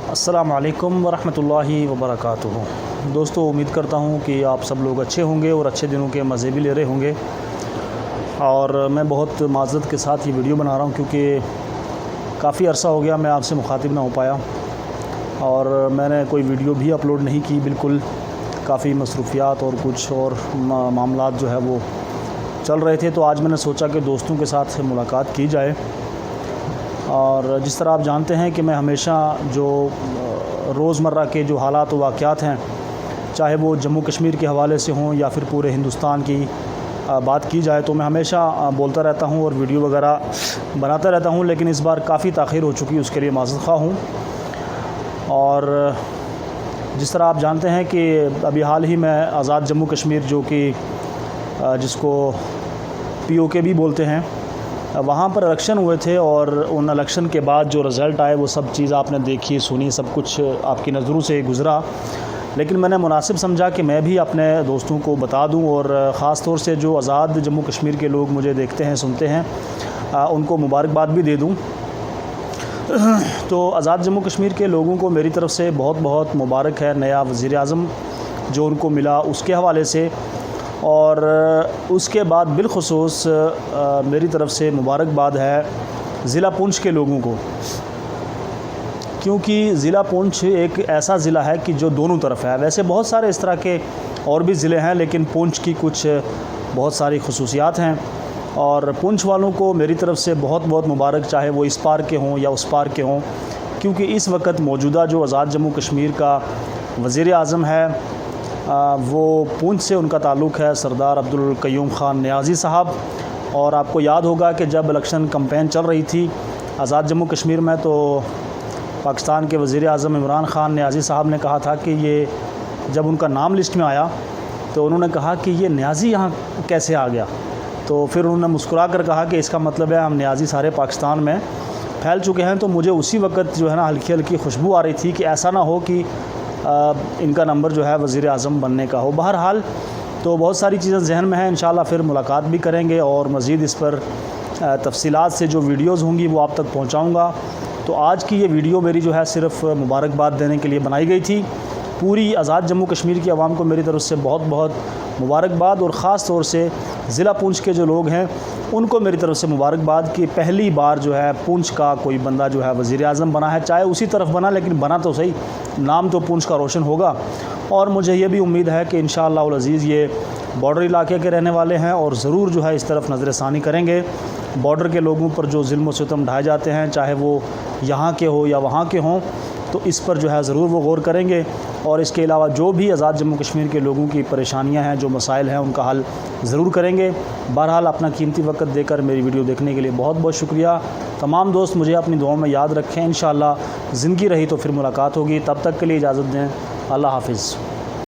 अस्सलामु अलैकुम वरहमतुल्लाहि वबरकातुहू। दोस्तों, उम्मीद करता हूँ कि आप सब लोग अच्छे होंगे और अच्छे दिनों के मज़े भी ले रहे होंगे। और मैं बहुत माज़रत के साथ ये वीडियो बना रहा हूँ क्योंकि काफ़ी अरसा हो गया मैं आपसे मुखातिब ना हो पाया और मैंने कोई वीडियो भी अपलोड नहीं की। बिल्कुल काफ़ी मसरूफ़ियात और कुछ और मामलात जो है वो चल रहे थे, तो आज मैंने सोचा कि दोस्तों के साथ मुलाकात की जाए। और जिस तरह आप जानते हैं कि मैं हमेशा जो रोज़मर्रा के जो हालात व वाक़यात हैं, चाहे वो जम्मू कश्मीर के हवाले से हों या फिर पूरे हिंदुस्तान की बात की जाए, तो मैं हमेशा बोलता रहता हूं और वीडियो वगैरह बनाता रहता हूं। लेकिन इस बार काफ़ी ताख़ीर हो चुकी, उसके लिए माज़रत ख़्वाह हूँ। और जिस तरह आप जानते हैं कि अभी हाल ही में आज़ाद जम्मू कश्मीर, जो कि जिसको POK भी बोलते हैं, वहाँ पर इलेक्शन हुए थे और उन इलेक्शन के बाद जो रिज़ल्ट आए वो सब चीज़ आपने देखी सुनी, सब कुछ आपकी नज़रों से गुज़रा। लेकिन मैंने मुनासिब समझा कि मैं भी अपने दोस्तों को बता दूं और ख़ास तौर से जो आज़ाद जम्मू कश्मीर के लोग मुझे देखते हैं सुनते हैं उनको मुबारकबाद भी दे दूं। तो आज़ाद जम्मू कश्मीर के लोगों को मेरी तरफ़ से बहुत बहुत मुबारक है नया वज़ीर-ए-आज़म जो उनको मिला उसके हवाले से। और उसके बाद बिलख़ुसूस मेरी तरफ़ से मुबारकबाद है ज़िला पुंछ के लोगों को, क्योंकि ज़िला पुंछ एक ऐसा ज़िला है कि जो दोनों तरफ है। वैसे बहुत सारे इस तरह के और भी ज़िले हैं, लेकिन पुंछ की कुछ बहुत सारी ख़ुसूसियात हैं और पुंछ वालों को मेरी तरफ़ से बहुत बहुत मुबारक, चाहे वो इस पार के हों या उस पार के हों। क्योंकि इस वक्त मौजूदा जो आज़ाद जम्मू कश्मीर का वज़ीर-ए-आज़म है वो पुंछ से उनका ताल्लुक़ है, सरदार अब्दुल क़य्यूम ख़ान नियाज़ी साहब। और आपको याद होगा कि जब इलेक्शन कैंपेन चल रही थी आज़ाद जम्मू कश्मीर में, तो पाकिस्तान के वज़ीर-ए-आज़म इमरान ख़ान नियाज़ी साहब ने कहा था कि ये, जब उनका नाम लिस्ट में आया तो उन्होंने कहा कि ये नियाज़ी यहाँ कैसे आ गया। तो फिर उन्होंने मुस्कुरा कर कहा कि इसका मतलब है हम नियाज़ी सारे पाकिस्तान में फैल चुके हैं। तो मुझे उसी वक्त जो है ना हल्की हल्की खुशबू आ रही थी कि ऐसा ना हो कि इनका नंबर जो है वज़ीर-ए-आज़म बनने का हो। बहरहाल तो बहुत सारी चीज़ें जहन में हैं, इंशाल्लाह फिर मुलाकात भी करेंगे और मज़ीद इस पर तफसीलात से जो वीडियोज़ होंगी वो आप तक पहुँचाऊँगा। तो आज की ये वीडियो मेरी जो है सिर्फ़ मुबारकबाद देने के लिए बनाई गई थी। पूरी आज़ाद जम्मू कश्मीर की आवाम को मेरी तरफ़ से बहुत बहुत मुबारकबाद और ख़ास तौर से ज़िला पुंछ के जो लोग हैं उनको मेरी तरफ़ से मुबारकबाद कि पहली बार जो है पुंछ का कोई बंदा जो है वज़ीर-ए-आज़म बना है। चाहे उसी तरफ बना, लेकिन बना तो सही, नाम तो पुंछ का रोशन होगा। और मुझे ये भी उम्मीद है कि इंशाअल्लाह अज़ीज़ ये बॉर्डर इलाके के रहने वाले हैं और ज़रूर जो है इस तरफ नज़र-ए-सानी करेंगे। बॉर्डर के लोगों पर जो ज़ुल्म व सितम ढाए जाते हैं, चाहे वो यहाँ के हो या वहाँ के हों, तो इस पर जो है ज़रूर वो गौर करेंगे। और इसके अलावा जो भी आज़ाद जम्मू कश्मीर के लोगों की परेशानियां हैं, जो मसाइल हैं, उनका हल ज़रूर करेंगे। बहरहाल अपना कीमती वक्त देकर मेरी वीडियो देखने के लिए बहुत बहुत शुक्रिया। तमाम दोस्त मुझे अपनी दुआओं में याद रखें। इंशाअल्लाह ज़िंदगी रही तो फिर मुलाकात होगी। तब तक के लिए इजाज़त दें। अल्लाह हाफ़िज़।